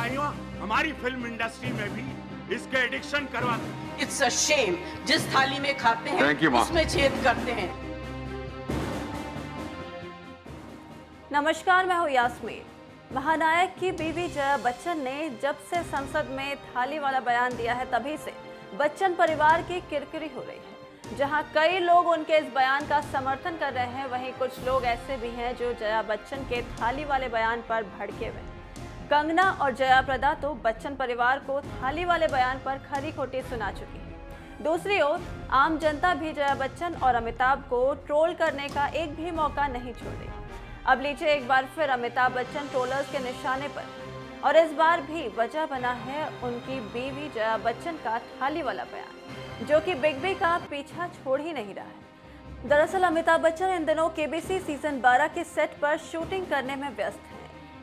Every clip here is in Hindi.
भाइयों, हमारी फिल्म इंडस्ट्री में भी इसके एडिक्शन करवा। इट्स अ शेम, जिस थाली में खाते हैं उसमें छेद करते हैं। नमस्कार, मैं हूँ यास्मीन। महानायक की बीवी जया बच्चन ने जब से संसद में थाली वाला बयान दिया है, तभी से बच्चन परिवार की किरकिरी हो रही है। जहां कई लोग उनके इस बयान का समर्थन कर रहे हैं, वहीं कुछ लोग ऐसे भी हैं जो जया बच्चन के थाली वाले बयान पर भड़के हुए। कंगना और जया प्रदा तो बच्चन परिवार को थाली वाले बयान पर खरी खोटी सुना चुकी है। दूसरी ओर आम जनता भी जया बच्चन और अमिताभ को ट्रोल करने का एक भी मौका नहीं छोड़ रही। अब लीजिए एक बार फिर अमिताभ बच्चन ट्रोलर्स के निशाने पर, और इस बार भी वजह बना है उनकी बीवी जया बच्चन का थाली वाला बयान, जो कि बिग बी का पीछा छोड़ ही नहीं रहा है। दरअसल अमिताभ बच्चन इन दिनों केबीसी सीजन 12 के सेट पर शूटिंग करने में व्यस्त हैं।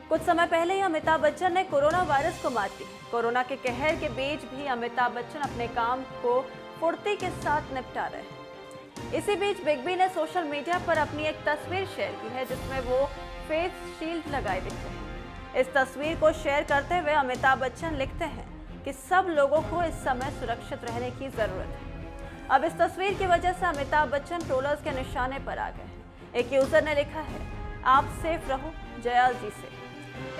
कुछ समय पहले ही अमिताभ बच्चन ने कोरोना वायरस को मात दी। कोरोना के कहर के बीच भी अमिताभ बच्चन अपने काम को फुर्ती के साथ निपटा रहे हैं। इसी बीच बिग बी ने सोशल मीडिया पर अपनी एक तस्वीर शेयर की है, जिसमें वो फेस शील्ड लगाए दिखते हैं। इस तस्वीर को शेयर करते हुए अमिताभ बच्चन लिखते हैं कि सब लोगों को इस समय सुरक्षित रहने की जरूरत है। अब इस तस्वीर की वजह से अमिताभ बच्चन ट्रोलर्स के निशाने पर आ गए हैं। एक यूजर ने लिखा है, आप सेफ रहो जया जी से,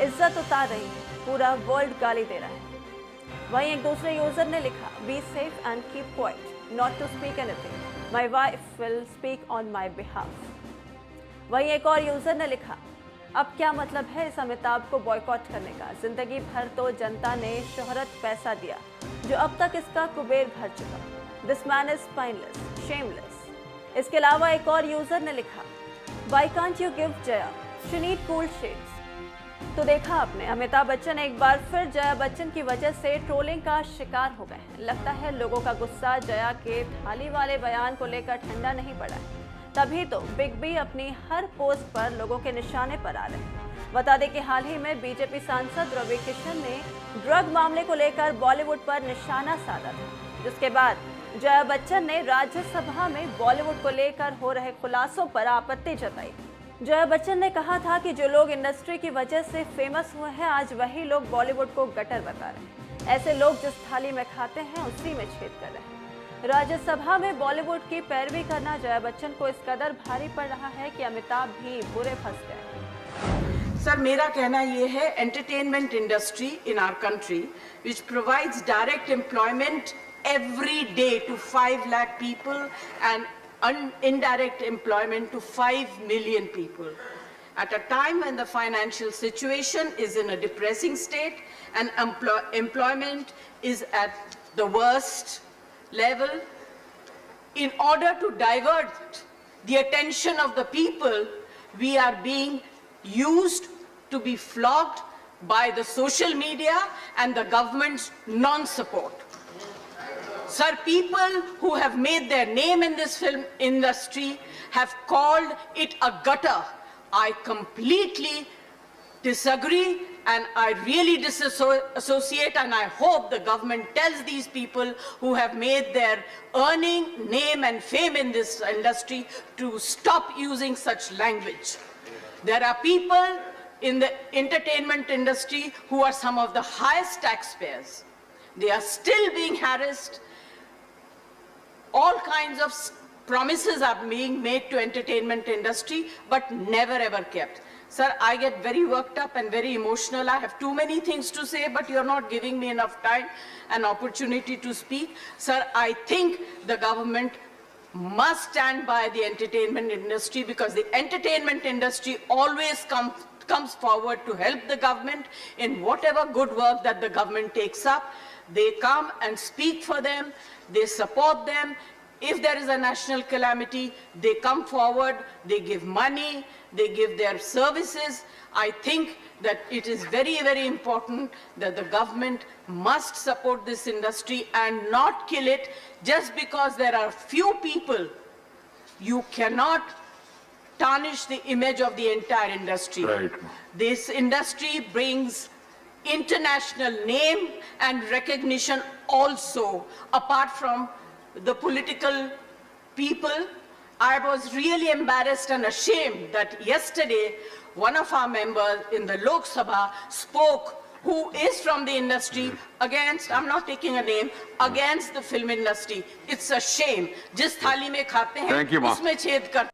इज्जत उतार रही है, पूरा वर्ल्ड गाली दे रहा है। वहीं एक दूसरे यूजर ने लिखा, be safe and keep quiet, not to speak anything, my wife will speak on my behalf. वहीं एक और यूजर ने लिखा, अब क्या मतलब है इस अमिताभ को बॉयकॉट करने का, जिंदगी भर तो जनता ने शोहरत पैसा दिया जो अब तक इसका कुबेर भर चुका, this man is spineless, shameless. इसके अलावा एक और यूजर ने लिखा, why can't you give Jaya, she need cool shades. तो देखा आपने, अमिताभ बच्चन एक बार फिर जया बच्चन की वजह से ट्रोलिंग का शिकार हो गए हैं। लगता है लोगों का गुस्सा जया के थाली वाले बयान को लेकर ठंडा नहीं पड़ा है, तभी तो बिग बी अपनी हर पोस्ट पर लोगों के निशाने पर आ रहे हैं। बता दें कि हाल ही में बीजेपी सांसद रवि किशन ने ड्रग मामले को लेकर बॉलीवुड पर निशाना साधा था, जिसके बाद जया बच्चन ने राज्यसभा में बॉलीवुड को लेकर हो रहे खुलासों पर आपत्ति जताई। जया बच्चन ने कहा था कि जो लोग इंडस्ट्री की वजह से फेमस हुए हैं, आज वही लोग बॉलीवुड को गटर बता रहे हैं। ऐसे लोग जिस थाली में खाते हैं उसी में छेद कर रहे हैं। राज्यसभा में बॉलीवुड की पैरवी करना जया बच्चन को इस कदर भारी पड़ रहा है कि अमिताभ भी बुरे फंस गए। सर, मेरा कहना ये है, entertainment industry in our country which provides direct employment every day to 5 lakh people and indirect employment to 5 million people. At a time when the financial situation is in a depressing state and employment is at the worst level, in order to divert the attention of the people, we are being used to be flogged by the social media and the government's non-support. Sir, people who have made their name in this film industry have called it a gutter. I completely disagree and I really disassociate, and I hope the government tells these people who have made their earning, name and fame in this industry to stop using such language. There are people in the entertainment industry who are some of the highest taxpayers. They are still being harassed. All kinds of promises are being made to entertainment industry, but never ever kept. Sir, I get very worked up and very emotional. I have too many things to say, but you're not giving me enough time and opportunity to speak. Sir, I think the government must stand by the entertainment industry, because the entertainment industry always comes forward to help the government in whatever good work that the government takes up. They come and speak for them. They support them. If there is a national calamity, they come forward, they give money, they give their services. I think that it is very, very important that the government must support this industry and not kill it just because there are few people. You cannot tarnish the image of the entire industry. Right. This industry brings international name and recognition also, apart from the political people. I was really embarrassed and ashamed that yesterday one of our members in the Lok Sabha spoke who is from the industry against, I'm not taking a name, against the film industry. It's a shame. जिस थाली में खाते हैं Thank you, Ma. उसमें छेद कर